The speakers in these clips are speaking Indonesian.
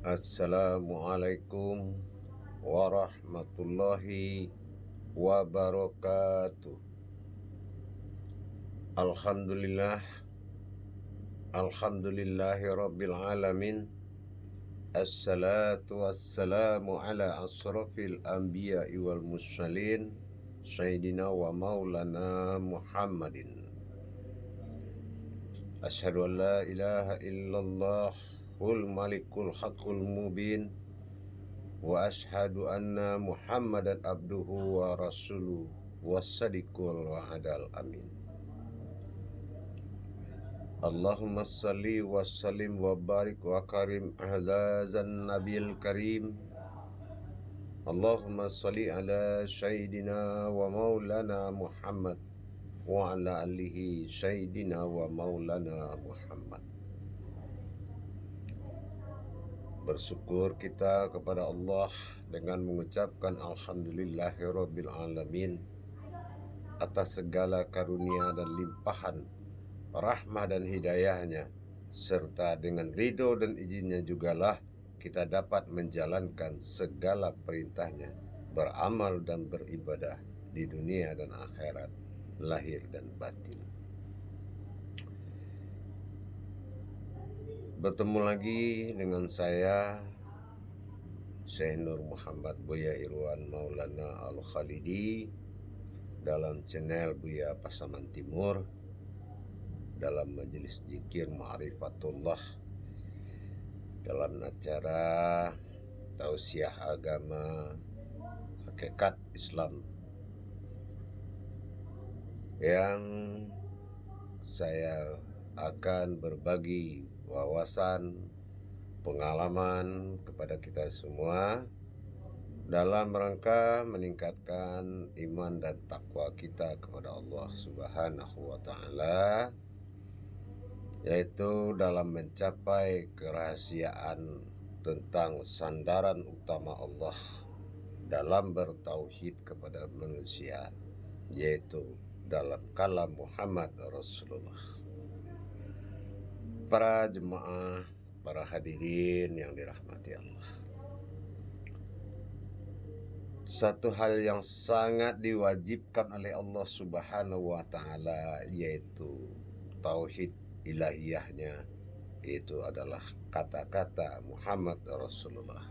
Assalamualaikum warahmatullahi wabarakatuh. Alhamdulillah, alhamdulillahi rabbil alamin. Assalatu wassalamu ala asrafil anbiya'i wal mursalin, Sayyidina wa maulana Muhammadin. Asyhadu an la ilaha illallah hul malikul haqqul mubin, wa ashadu anna Muhammadan abduhu wa rasuluh wassadiqul wa'adal amin. Allahumma salli wa sallim wa barik wa karim ahlazan nabil karim. Allahumma salli ala sayyidina wa maulana Muhammad wa ala alihi sayyidina wa maulana Muhammad. Bersyukur kita kepada Allah dengan mengucapkan alhamdulillahirabbil alamin atas segala karunia dan limpahan rahmah dan hidayahnya, serta dengan ridho dan izinnya jugalah kita dapat menjalankan segala perintahnya, beramal dan beribadah di dunia dan akhirat, lahir dan batin. Bertemu lagi dengan saya, Syekh Nur Muhammad Buya Irwan Maulana Al-Khalidi, dalam channel Buya Pasaman Timur, dalam majelis zikir Ma'rifatullah, dalam acara tausiah agama hakikat Islam, yang saya akan berbagi wawasan pengalaman kepada kita semua dalam rangka meningkatkan iman dan takwa kita kepada Allah Subhanahu wa Ta'ala, yaitu dalam mencapai kerahasiaan tentang sandaran utama Allah dalam bertauhid kepada manusia, yaitu dalam kalam Muhammad Rasulullah. Para jemaah, para hadirin yang dirahmati Allah, satu hal yang sangat diwajibkan oleh Allah Subhanahu wa Ta'ala, yaitu tauhid ilahiyahnya, itu adalah kata-kata Muhammad Rasulullah.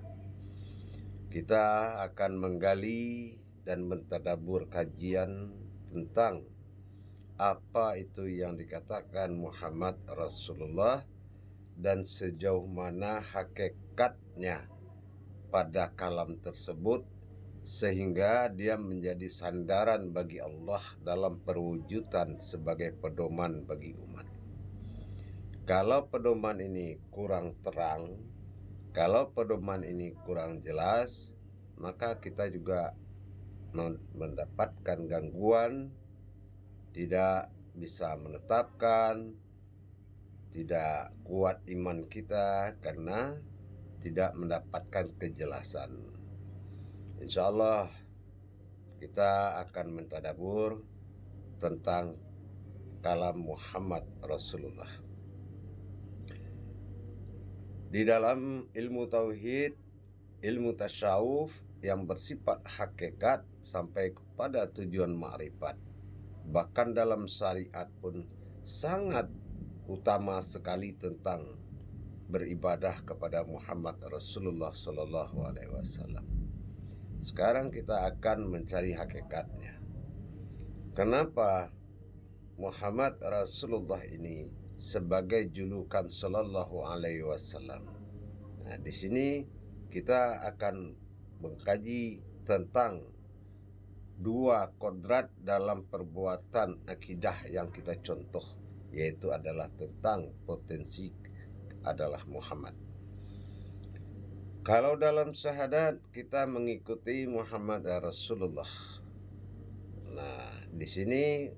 Kita akan menggali dan mentadabur kajian tentang apa itu yang dikatakan Muhammad Rasulullah dan sejauh mana hakikatnya pada kalam tersebut, sehingga dia menjadi sandaran bagi Allah dalam perwujudan sebagai pedoman bagi umat. Kalau pedoman ini kurang terang, kalau pedoman ini kurang jelas, maka kita juga mendapatkan gangguan, tidak bisa menetapkan, tidak kuat iman kita karena tidak mendapatkan kejelasan. Insya Allah kita akan mentadabur tentang kalam Muhammad Rasulullah. Di dalam ilmu tauhid, ilmu tasyawuf yang bersifat hakikat sampai kepada tujuan ma'rifat, bahkan dalam syariat pun sangat utama sekali tentang beribadah kepada Muhammad Rasulullah Sallallahu Alaihi Wasallam. Sekarang kita akan mencari hakikatnya. Kenapa Muhammad Rasulullah ini sebagai julukan Sallallahu Alaihi Wasallam? Nah, di sini kita akan mengkaji tentang dua kodrat dalam perbuatan akidah yang kita contoh, yaitu adalah tentang potensi adalah Muhammad. Kalau dalam syahadat kita mengikuti Muhammad Rasulullah. Nah, di sini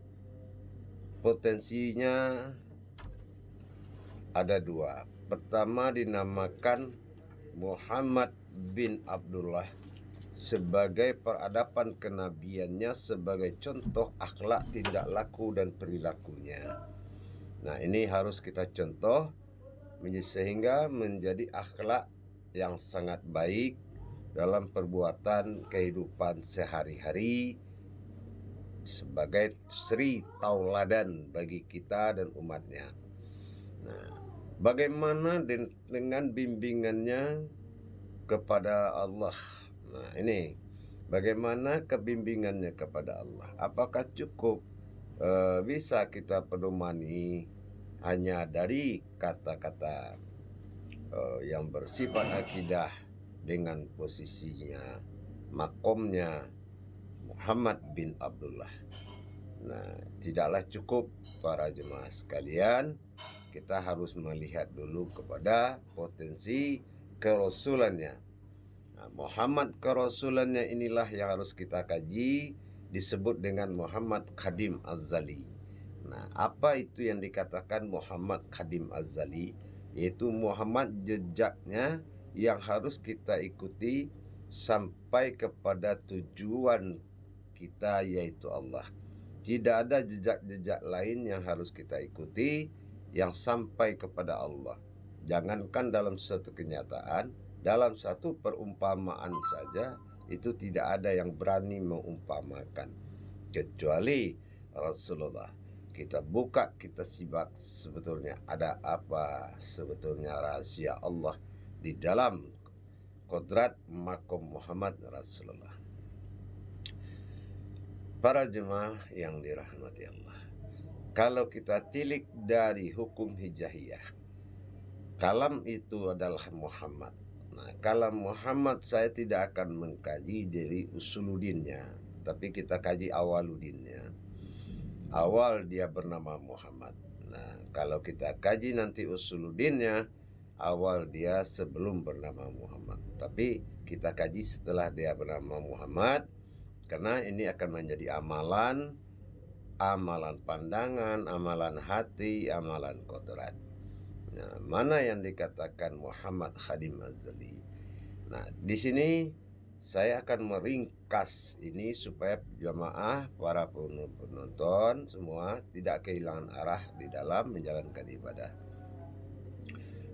potensinya ada dua. Pertama dinamakan Muhammad bin Abdullah sebagai peradaban kenabiannya, sebagai contoh akhlak, tindak laku dan perilakunya. Nah, ini harus kita contoh sehingga menjadi akhlak yang sangat baik dalam perbuatan kehidupan sehari-hari sebagai sri tauladan bagi kita dan umatnya. Nah, bagaimana dengan bimbingannya kepada Allah? Nah, ini bagaimana kebimbingannya kepada Allah? Apakah cukup bisa kita pedomani hanya dari kata-kata yang bersifat akidah dengan posisinya, makomnya Muhammad bin Abdullah? Nah, tidaklah cukup para jemaah sekalian, kita harus melihat dulu kepada potensi kerasulannya. Nah, Muhammad kerasulannya inilah yang harus kita kaji, disebut dengan Muhammad Khadim Az-Zali. Nah, apa itu yang dikatakan Muhammad Khadim Az-Zali? Yaitu Muhammad jejaknya yang harus kita ikuti sampai kepada tujuan kita, yaitu Allah. Tidak ada jejak-jejak lain yang harus kita ikuti yang sampai kepada Allah. Jangankan dalam satu kenyataan, dalam satu perumpamaan saja itu tidak ada yang berani mengumpamakan kecuali Rasulullah. Kita buka, kita simak sebetulnya ada apa sebetulnya rahasia Allah di dalam kodrat makom Muhammad Rasulullah. Para jemaah yang dirahmati Allah, kalau kita tilik dari hukum hijahiyah, kalam itu adalah Muhammad. Nah, kalam Muhammad saya tidak akan mengkaji dari usuludinnya, tapi kita kaji awaludinnya. Awal dia bernama Muhammad. Nah, kalau kita kaji nanti usuludinnya, awal dia sebelum bernama Muhammad. Tapi kita kaji setelah dia bernama Muhammad, karena ini akan menjadi amalan pandangan, amalan hati, amalan kodrat. Nah, mana yang dikatakan Muhammad Khadim Az-Zali? Nah, di sini saya akan meringkas ini supaya jamaah, para penonton semua tidak kehilangan arah di dalam menjalankan ibadah.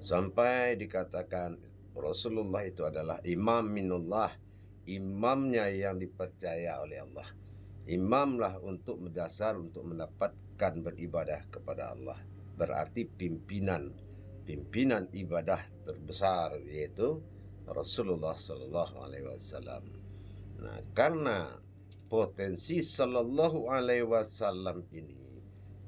Sampai dikatakan Rasulullah itu adalah imam minullah, imamnya yang dipercaya oleh Allah. Imamlah untuk mendasar untuk mendapatkan beribadah kepada Allah. Berarti pimpinan ibadah terbesar, yaitu Rasulullah Sallallahu Alaihi Wasallam. Nah, karena potensi Sallallahu Alaihi Wasallam ini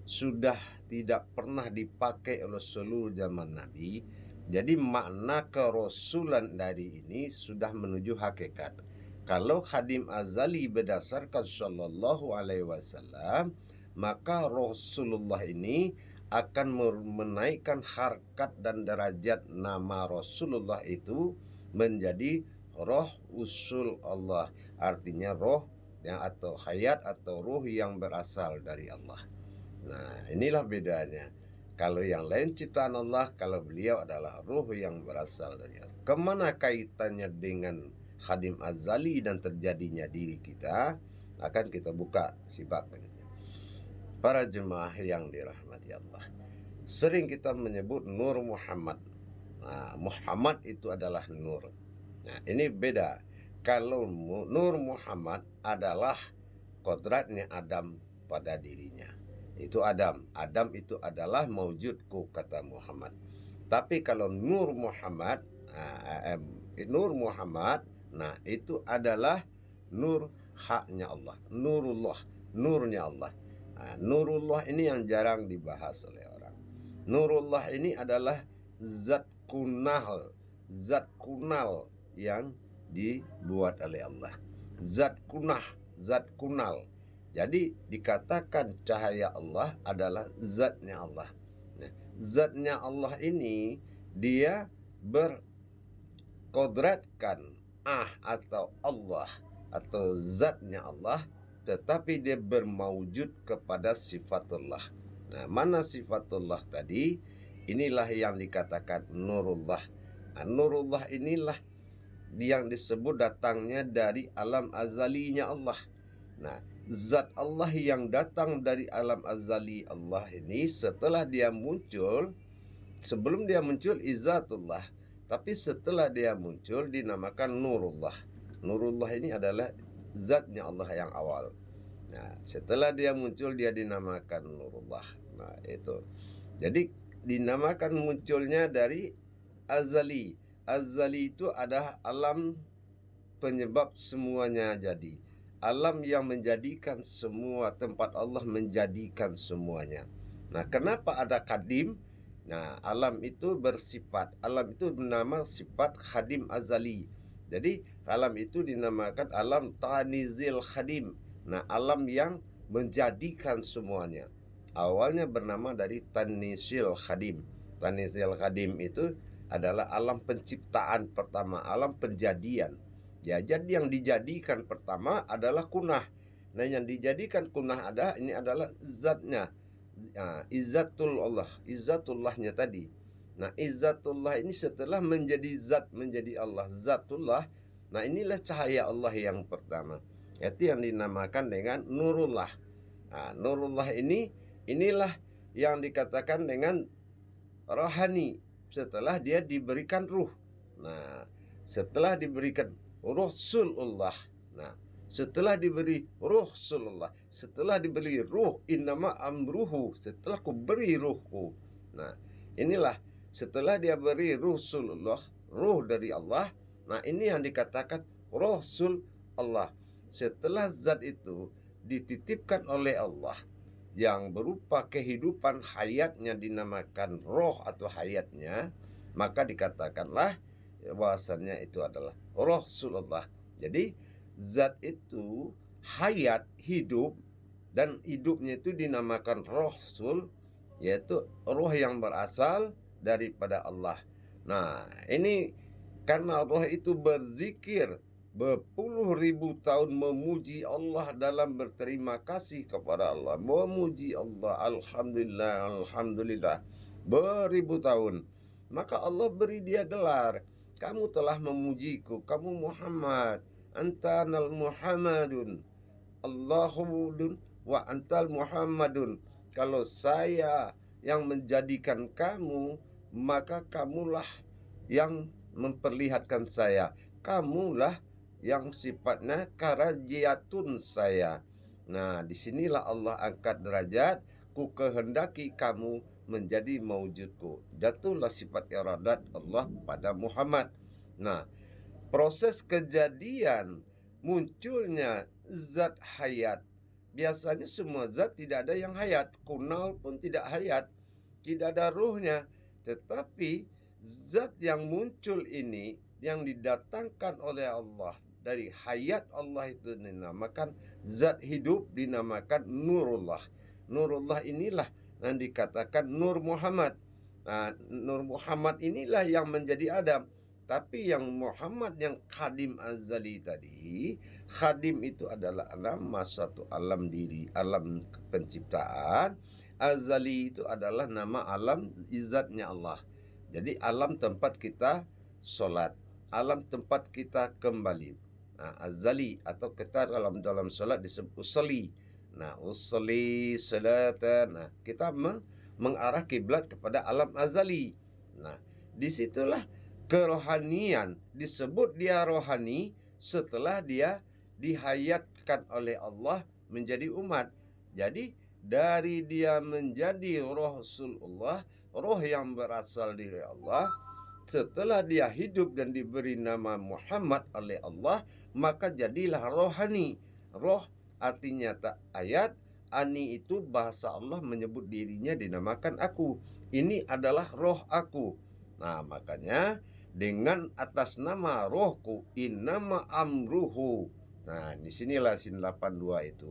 sudah tidak pernah dipakai oleh seluruh zaman Nabi, jadi makna kerasulan dari ini sudah menuju hakikat. Kalau Khadim Az-Zali berdasarkan Sallallahu Alaihi Wasallam, maka Rasulullah ini akan menaikkan harkat dan derajat nama Rasulullah itu menjadi roh usul Allah. Artinya roh yang atau hayat atau ruh yang berasal dari Allah. Nah, inilah bedanya. Kalau yang lain ciptaan Allah, kalau beliau adalah ruh yang berasal dari Allah. Kemana kaitannya dengan Khadim Az-Zali dan terjadinya diri kita? Akan kita buka simak. Para jemaah yang dirahmati Allah, sering kita menyebut Nur Muhammad. Nah, Muhammad itu adalah nur. Nah, ini beda. Kalau Nur Muhammad adalah kodratnya Adam pada dirinya. Itu Adam. Adam itu adalah maujudku, kata Muhammad. Tapi kalau Nur Muhammad, nah itu adalah nur haknya Allah. Nurullah, nurnya Allah. Nah, Nurullah ini yang jarang dibahas oleh orang. Nurullah ini adalah zat kunal yang dibuat oleh Allah. Zat kunal. Jadi dikatakan cahaya Allah adalah zatnya Allah. Nah, zatnya Allah ini dia berkodratkan atau Allah atau zatnya Allah, tetapi dia bermaujud kepada sifatullah. Nah, mana sifatullah tadi? Inilah yang dikatakan nurullah. Nah, nurullah inilah yang disebut datangnya dari alam azalinya Allah. Nah, zat Allah yang datang dari alam azali Allah ini setelah dia muncul, sebelum dia muncul izatullah, Tapi setelah dia muncul dinamakan Nurullah. Nurullah ini adalah zatnya Allah yang awal. Nah, setelah dia muncul dia dinamakan Nurullah. Nah, itu. Jadi dinamakan munculnya dari azali. Azali itu adalah alam penyebab semuanya jadi. Alam yang menjadikan semua, tempat Allah menjadikan semuanya. Nah, kenapa ada kadim? Nah, alam itu bersifat, alam itu bernama sifat khadim azali. Jadi, alam itu dinamakan alam tanizil khadim. Nah, alam yang menjadikan semuanya. Awalnya bernama dari tanisil khadim. Tanisil khadim itu adalah alam penciptaan pertama, alam penjadian. Ya, jadi yang dijadikan pertama adalah kunah. Nah, yang dijadikan kunah ini adalah zatnya. Izzatul Allah, izzatullahnya tadi. Nah, izzatullah ini setelah menjadi zat, menjadi Allah, zatullah. Nah, inilah cahaya Allah yang pertama. Itu yang dinamakan dengan nurullah. Nah, nurullah inilah yang dikatakan dengan rohani setelah dia diberikan ruh. Nah, setelah diberikan Rasulullah. Nah, setelah diberi Rasulullah, setelah diberi ruh, innama amruhu, setelah ku beri ruhku. Nah, inilah setelah dia beri Rasulullah, ruh dari Allah. Nah, ini yang dikatakan Rasul Allah. Setelah zat itu dititipkan oleh Allah yang berupa kehidupan hayatnya dinamakan roh atau hayatnya, maka dikatakanlah bahwasannya itu adalah Rasulullah. Jadi zat itu hayat, hidup, dan hidupnya itu dinamakan Rasul, yaitu roh yang berasal daripada Allah. Nah, ini karena roh itu berzikir berpuluh ribu tahun memuji Allah dalam berterima kasih kepada Allah, memuji Allah, alhamdulillah, alhamdulillah, beribu tahun. Maka Allah beri dia gelar, kamu telah memujiku, kamu Muhammad, antanal Muhammadun, Allahumudun wa antal Muhammadun. Kalau saya yang menjadikan kamu, maka kamulah yang memperlihatkan saya, kamulah yang sifatnya karajiatun saya. Nah, disinilah Allah angkat derajat, ku kehendaki kamu menjadi maujudku. Jatuhlah sifat iradat Allah pada Muhammad. Nah, proses kejadian munculnya zat hayat. Biasanya semua zat tidak ada yang hayat. Kunal pun tidak hayat, tidak ada ruhnya. Tetapi zat yang muncul ini yang didatangkan oleh Allah dari hayat Allah itu dinamakan zat hidup, dinamakan Nurullah. Nurullah inilah yang dikatakan Nur Muhammad. Nah, Nur Muhammad inilah yang menjadi Adam. Tapi yang Muhammad yang khadim azali tadi, khadim itu adalah nama suatu alam diri, alam penciptaan. Azali itu adalah nama alam izzatnya Allah. Jadi alam tempat kita solat, alam tempat kita kembali. Nah, azali atau kita dalam solat disebut usolli. Nah, usolli salatan. Nah, kita mengarah kiblat kepada alam azali. Nah, disitulah kerohanian, disebut dia rohani setelah dia dihayatkan oleh Allah menjadi umat. Jadi dari dia menjadi Rasulullah, roh yang berasal dari Allah, setelah dia hidup dan diberi nama Muhammad oleh Allah, maka jadilah rohani. Roh artinya tak ayat, ani itu bahasa Allah menyebut dirinya dinamakan aku. Ini adalah roh aku. Nah, makanya dengan atas nama rohku, innama amruhu. Nah, disinilah sin 82 itu.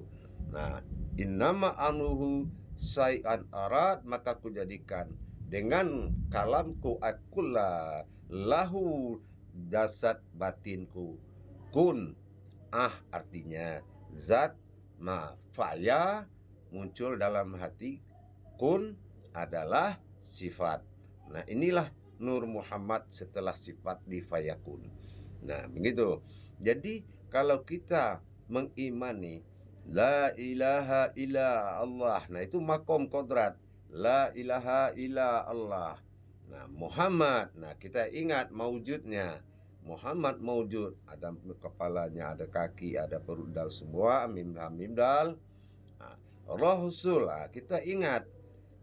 Nah, innama amruhu say'an arad, maka ku jadikan dengan kalamku akulah lahu jasad batinku. Kun, artinya zat, faya muncul dalam hati, kun adalah sifat. Nah, inilah Nur Muhammad setelah sifat di fayakun. Nah, begitu. Jadi kalau kita mengimani la ilaha illa Allah, nah itu makom kodrat. La ilaha illa Allah. Nah, Muhammad, nah kita ingat maujudnya. Muhammad maujud, ada kepalanya, ada kaki, ada perut dal semua, mim lam mim dal. Nah, Rasul, nah, kita ingat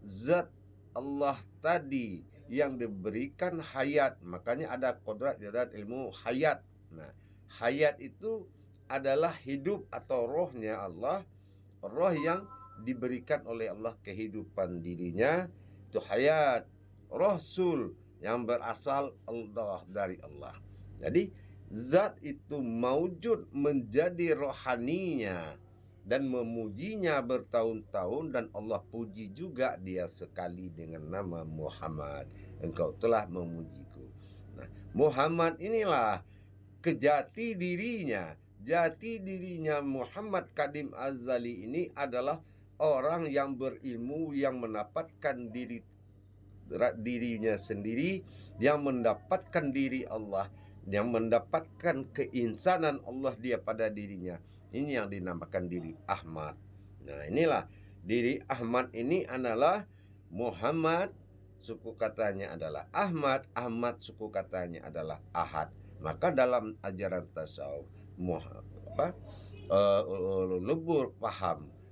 zat Allah tadi yang diberikan hayat, makanya ada kodrat dan ilmu hayat. Nah, hayat itu adalah hidup atau rohnya Allah, roh yang diberikan oleh Allah kehidupan dirinya, itu hayat. Rasul yang berasal Allah dari Allah. Jadi zat itu maujud menjadi rohaninya dan memujinya bertahun-tahun, dan Allah puji juga dia sekali dengan nama Muhammad. Engkau telah memujiku. Nah, Muhammad inilah kejati dirinya. Jati dirinya Muhammad Kadim Azali ini adalah orang yang berilmu, yang mendapatkan dirinya sendiri, yang mendapatkan diri Allah, yang mendapatkan keinsanan Allah dia pada dirinya. Ini yang dinamakan diri Ahmad. Nah, inilah diri Ahmad ini adalah Muhammad, suku katanya adalah Ahmad, Ahmad suku katanya adalah Ahad. Maka dalam ajaran tasawuf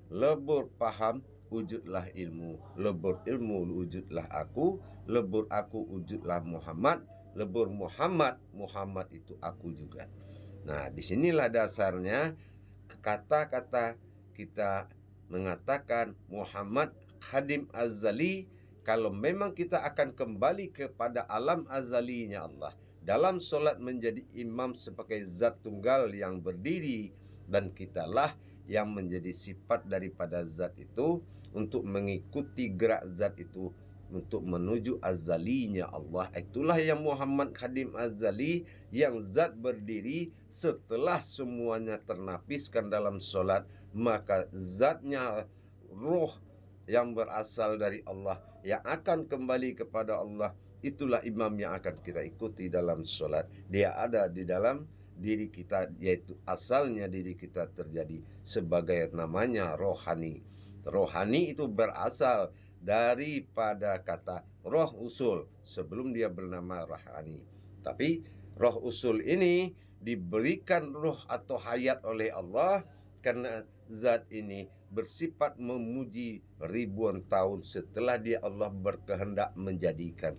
lebur paham wujudlah ilmu, lebur ilmu wujudlah aku, lebur aku wujudlah Muhammad, lebur Muhammad, Muhammad itu aku juga. Nah, disinilah dasarnya kata-kata kita mengatakan Muhammad Khadim Azali. Kalau memang kita akan kembali kepada alam azalinya Allah, dalam solat menjadi imam sebagai zat tunggal yang berdiri, dan kitalah yang menjadi sifat daripada zat itu untuk mengikuti gerak zat itu untuk menuju azalinya Allah. Itulah yang Muhammad Khadim Azali, yang zat berdiri setelah semuanya ternapiskan dalam solat, maka zatnya roh yang berasal dari Allah, yang akan kembali kepada Allah, itulah imam yang akan kita ikuti dalam solat. Dia ada di dalam diri kita, yaitu asalnya diri kita terjadi sebagai namanya rohani. Rohani itu berasal daripada kata roh usul sebelum dia bernama rohani. Tapi roh usul ini diberikan roh atau hayat oleh Allah karena zat ini bersifat memuji ribuan tahun setelah dia Allah berkehendak menjadikan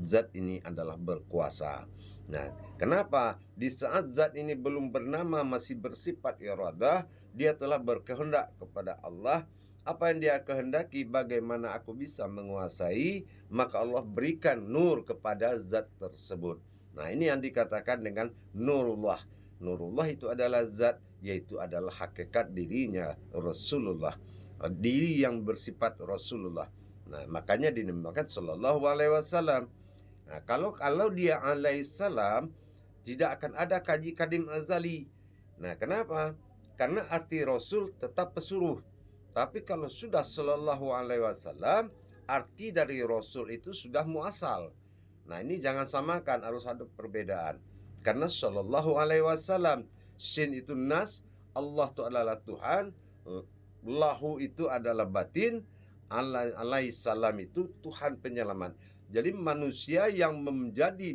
zat ini adalah berkuasa. Nah, kenapa di saat zat ini belum bernama, masih bersifat iradah, dia telah berkehendak kepada Allah. Apa yang dia kehendaki, bagaimana aku bisa menguasai, maka Allah berikan nur kepada zat tersebut. Nah, ini yang dikatakan dengan nurullah. Nurullah itu adalah zat, yaitu adalah hakikat dirinya Rasulullah, diri yang bersifat Rasulullah. Nah, makanya dinamakan sallallahu alaihi wasallam. Nah, kalau dia alaihissalam, tidak akan ada kaji Kadim Azali. Nah, kenapa? Karena arti Rasul tetap pesuruh. Tapi kalau sudah sallallahu alaihi wasallam, arti dari Rasul itu sudah muasal. Nah, ini jangan samakan, harus ada perbedaan. Karena sallallahu alaihi wasallam, sin itu nas, Allah itu adalah Tuhan, lahu itu adalah batin, alaihissalam itu Tuhan penyelamat. Jadi manusia yang menjadi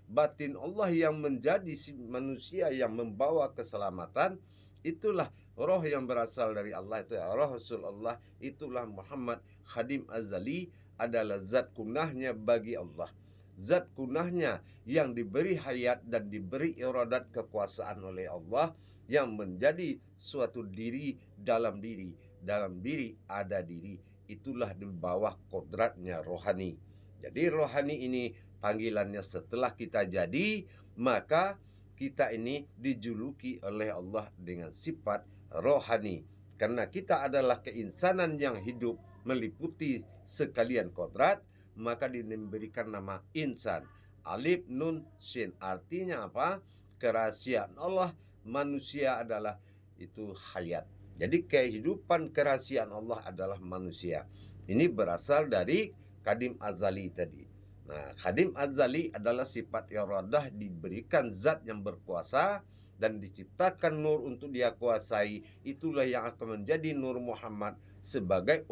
batin Allah, yang menjadi manusia yang membawa keselamatan, itulah roh yang berasal dari Allah, itu roh Rasulullah. Itulah Muhammad Khadim Azali, adalah zat kunahnya bagi Allah, zat kunahnya yang diberi hayat dan diberi iradat kekuasaan oleh Allah, yang menjadi suatu diri dalam diri, dalam diri ada diri. Itulah di bawah kodratnya rohani. Jadi rohani ini panggilannya setelah kita jadi, maka kita ini dijuluki oleh Allah dengan sifat rohani. Karena kita adalah keinsanan yang hidup meliputi sekalian kodrat, maka diberikan nama insan. Alif nun sin, artinya apa? Kerahasiaan Allah, manusia adalah itu hayat. Jadi kehidupan kerahasiaan Allah adalah manusia. Ini berasal dari Kadim Azali tadi. Nah, Kadim Azali adalah sifat iradah, diberikan zat yang berkuasa dan diciptakan nur untuk dia kuasai. Itulah yang akan menjadi nur Muhammad sebagai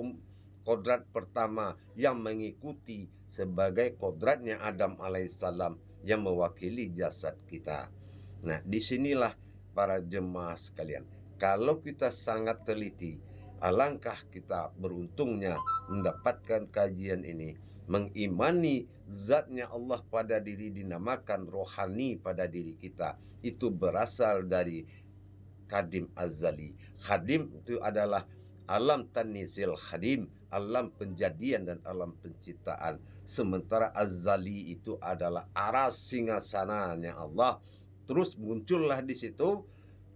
kodrat pertama yang mengikuti sebagai kodratnya Adam alaihissalam yang mewakili jasad kita. Nah, disinilah para jemaah sekalian, kalau kita sangat teliti, alangkah kita beruntungnya mendapatkan kajian ini, mengimani zatnya Allah pada diri, dinamakan rohani pada diri kita. Itu berasal dari Khadim Azali. Khadim itu adalah alam tanisil khadim, alam penjadian dan alam penciptaan. Sementara Azali itu adalah aras singgasananya Allah. Terus muncullah di situ,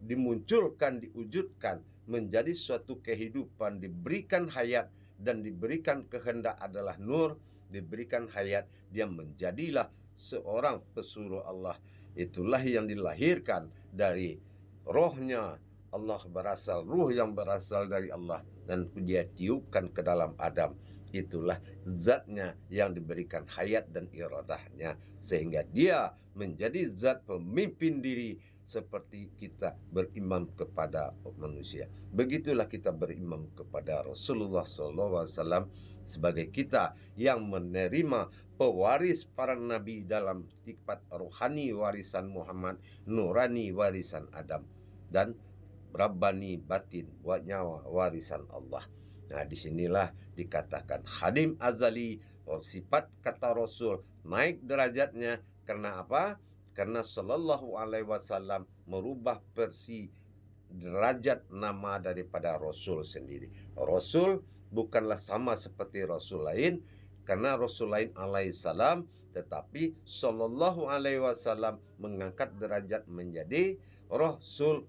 dimunculkan, diwujudkan menjadi suatu kehidupan, diberikan hayat dan diberikan kehendak adalah nur, diberikan hayat, dia menjadilah seorang pesuruh Allah. Itulah yang dilahirkan dari rohnya Allah, berasal ruh yang berasal dari Allah, dan dia tiupkan ke dalam Adam. Itulah zatnya yang diberikan hayat dan iradahnya, sehingga dia menjadi zat pemimpin diri seperti kita berimam kepada manusia. Begitulah kita berimam kepada Rasulullah SAW sebagai kita yang menerima pewaris para nabi dalam sifat rohani warisan Muhammad, nurani warisan Adam, dan Rabbani batin nyawa warisan Allah. Nah, disinilah dikatakan Khadim Azali, sifat kata Rasul naik derajatnya. Karena apa? Karena Sallallahu Alaihi Wasallam merubah versi derajat nama daripada Rasul sendiri. Rasul bukanlah sama seperti Rasul lain, karena Rasul lain alaihissalam, tetapi Sallallahu Alaihi Wasallam mengangkat derajat menjadi Rasul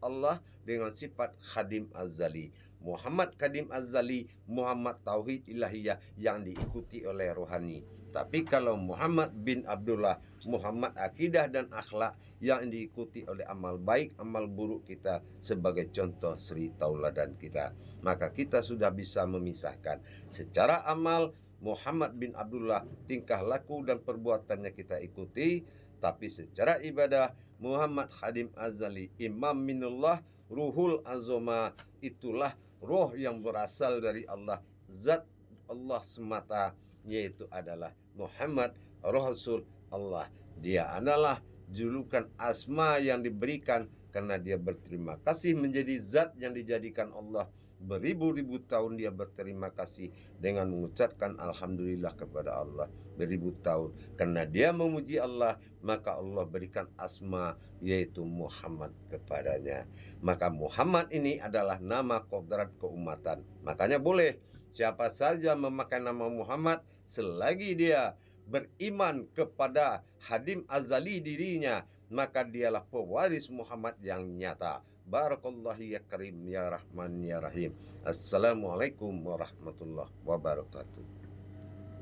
Allah dengan sifat Khadim Azali. Muhammad Khadim Azali, Muhammad Tauhid Ilahiyah yang diikuti oleh rohani. Tapi kalau Muhammad bin Abdullah, Muhammad akidah dan akhlak yang diikuti oleh amal baik, amal buruk kita sebagai contoh suri tauladan kita. Maka kita sudah bisa memisahkan secara amal Muhammad bin Abdullah, tingkah laku dan perbuatannya kita ikuti, tapi secara ibadah Muhammad Khadim Azali, Imam Minullah, Ruhul Azoma, itulah roh yang berasal dari Allah, zat Allah semata, yaitu adalah Muhammad Rasul Allah. Dia adalah julukan asma yang diberikan karena dia berterima kasih menjadi zat yang dijadikan Allah. Beribu-ribu tahun dia berterima kasih dengan mengucapkan alhamdulillah kepada Allah. Beribu tahun karena dia memuji Allah, maka Allah berikan asma yaitu Muhammad kepadanya. Maka Muhammad ini adalah nama kodrat keumatan. Makanya boleh siapa saja memakai nama Muhammad selagi dia beriman kepada Khadim Azali dirinya, maka dialah pewaris Muhammad yang nyata. Barakallahu ya karim ya rahman ya rahim. Assalamualaikum warahmatullahi wabarakatuh.